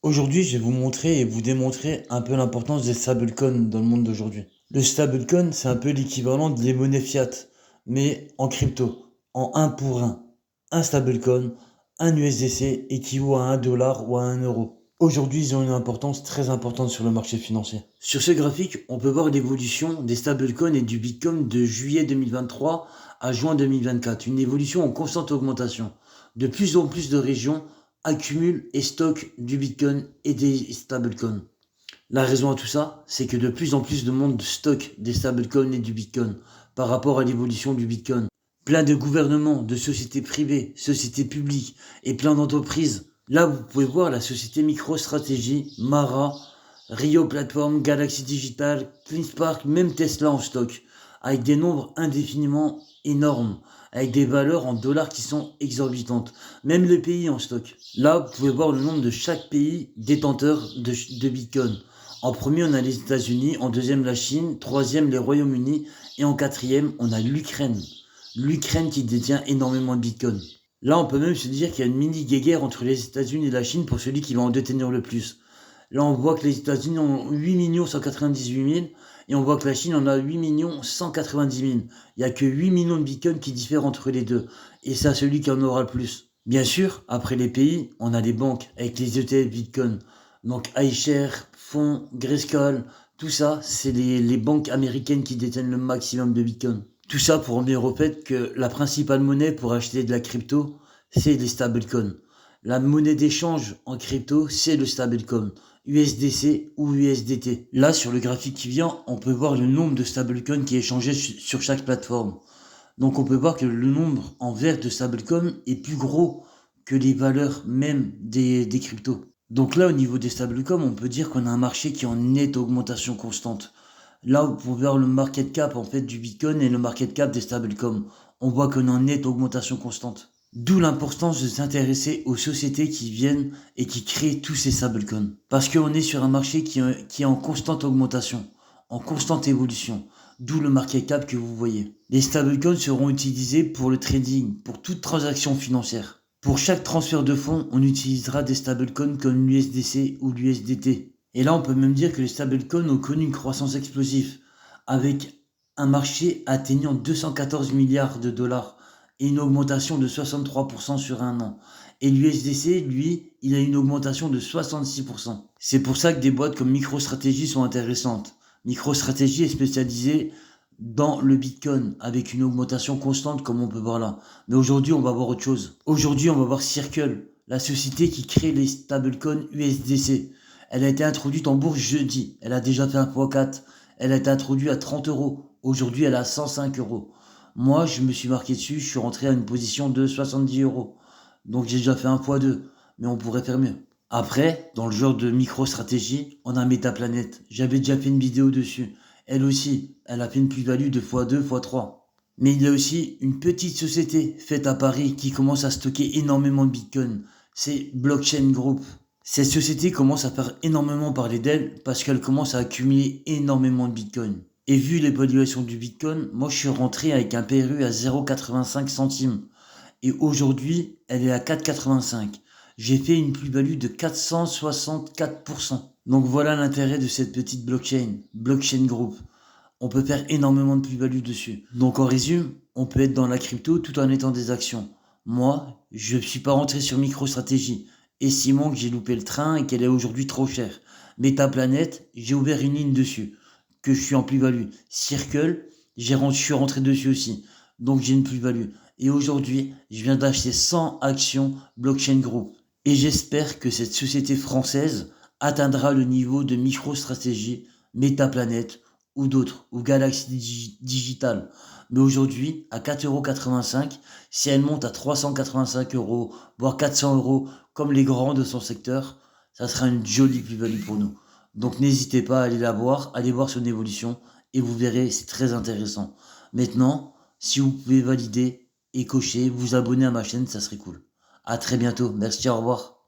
Aujourd'hui, je vais vous montrer et vous démontrer un peu l'importance des stablecoins dans le monde d'aujourd'hui. Le stablecoin, c'est un peu l'équivalent des monnaies fiat, mais en crypto, en un pour un. Un stablecoin, un USDC équivaut à 1 dollar ou à 1 euro. Aujourd'hui, ils ont une importance très importante sur le marché financier. Sur ce graphique, on peut voir l'évolution des stablecoins et du Bitcoin de juillet 2023 à juin 2024. Une évolution en constante augmentation. De plus en plus de régions accumulent et stockent du Bitcoin et des stablecoins. La raison à tout ça, c'est que de plus en plus de monde stocke des stablecoins et du Bitcoin par rapport à l'évolution du Bitcoin. Plein de gouvernements, de sociétés privées, sociétés publiques et plein d'entreprises. Là, vous pouvez voir la société MicroStrategy, Mara, Rio Platform, Galaxy Digital, CleanSpark, même Tesla en stock, avec des nombres indéfiniment énormes, avec des valeurs en dollars qui sont exorbitantes. Même les pays en stock. Là, vous pouvez voir le nombre de chaque pays détenteur de Bitcoin. En premier, on a les États-Unis, en deuxième, la Chine, troisième, les Royaumes-Unis, et en quatrième, on a l'Ukraine. L'Ukraine qui détient énormément de Bitcoin. Là, on peut même se dire qu'il y a une mini-guerre entre les États-Unis et la Chine pour celui qui va en détenir le plus. Là, on voit que les États-Unis ont 8 198 000 et on voit que la Chine en a 8 190 000. Il n'y a que 8 millions de bitcoins qui diffèrent entre les deux. Et c'est à celui qui en aura le plus. Bien sûr, après les pays, on a les banques avec les ETF Bitcoin. Donc iShares, Fonds, Grayscale, tout ça, c'est les banques américaines qui détiennent le maximum de Bitcoin. Tout ça pour en venir au fait que la principale monnaie pour acheter de la crypto, c'est les stablecoins. La monnaie d'échange en crypto, c'est le stablecoin, USDC ou USDT. Là, sur le graphique qui vient, on peut voir le nombre de stablecoins qui est échangé sur chaque plateforme. Donc on peut voir que le nombre en vert de stablecoins est plus gros que les valeurs même des cryptos. Donc là, au niveau des stablecoins, on peut dire qu'on a un marché qui est en nette augmentation constante. Là, vous pouvez voir le market cap en fait du Bitcoin et le market cap des stablecoins. On voit qu'on est en nette augmentation constante. D'où l'importance de s'intéresser aux sociétés qui viennent et qui créent tous ces stablecoins. Parce qu'on est sur un marché qui est en constante augmentation, en constante évolution. D'où le market cap que vous voyez. Les stablecoins seront utilisés pour le trading, pour toute transaction financière. Pour chaque transfert de fonds, on utilisera des stablecoins comme l'USDC ou l'USDT. Et là, on peut même dire que les stablecoins ont connu une croissance explosive, avec un marché atteignant 214 milliards de dollars et une augmentation de 63% sur un an. Et l'USDC, lui, il a une augmentation de 66%. C'est pour ça que des boîtes comme MicroStrategy sont intéressantes. MicroStrategy est spécialisée dans le Bitcoin avec une augmentation constante comme on peut voir là. Mais aujourd'hui, on va voir autre chose. Aujourd'hui, on va voir Circle, la société qui crée les stablecoins USDC. Elle a été introduite en bourse jeudi. Elle a déjà fait un x4. Elle a été introduite à 30 euros. Aujourd'hui, elle a 105 euros. Moi, je me suis marqué dessus. Je suis rentré à une position de 70 euros. Donc, j'ai déjà fait un x2. Mais on pourrait faire mieux. Après, dans le genre de micro-stratégie, on a Metaplanet. J'avais déjà fait une vidéo dessus. Elle aussi, elle a fait une plus-value de x2, x3. Mais il y a aussi une petite société faite à Paris qui commence à stocker énormément de Bitcoin. C'est Blockchain Group. Cette société commence à faire énormément parler d'elle parce qu'elle commence à accumuler énormément de Bitcoin. Et vu l'évaluation du Bitcoin, moi je suis rentré avec un PRU à 0,85 centimes. Et aujourd'hui, elle est à 4,85. J'ai fait une plus-value de 464%. Donc voilà l'intérêt de cette petite blockchain group. On peut faire énormément de plus-value dessus. Donc en résumé, on peut être dans la crypto tout en étant des actions. Moi, je ne suis pas rentré sur MicroStrategy, estimant que j'ai loupé le train et qu'elle est aujourd'hui trop chère. Metaplanet, j'ai ouvert une ligne dessus, que je suis en plus-value. Circle, je suis rentré dessus aussi, donc j'ai une plus-value. Et aujourd'hui, je viens d'acheter 100 actions Blockchain Group. Et j'espère que cette société française atteindra le niveau de MicroStrategy, Metaplanet ou d'autres, ou Galaxy Digital. Mais aujourd'hui, à 4,85 €, si elle monte à 385 euros, voire 400 euros, comme les grands de son secteur, ça sera une jolie plus-value pour nous. Donc n'hésitez pas à aller la voir, allez voir son évolution, et vous verrez, c'est très intéressant. Maintenant, si vous pouvez valider et cocher, vous abonner à ma chaîne, ça serait cool. À très bientôt, merci, au revoir.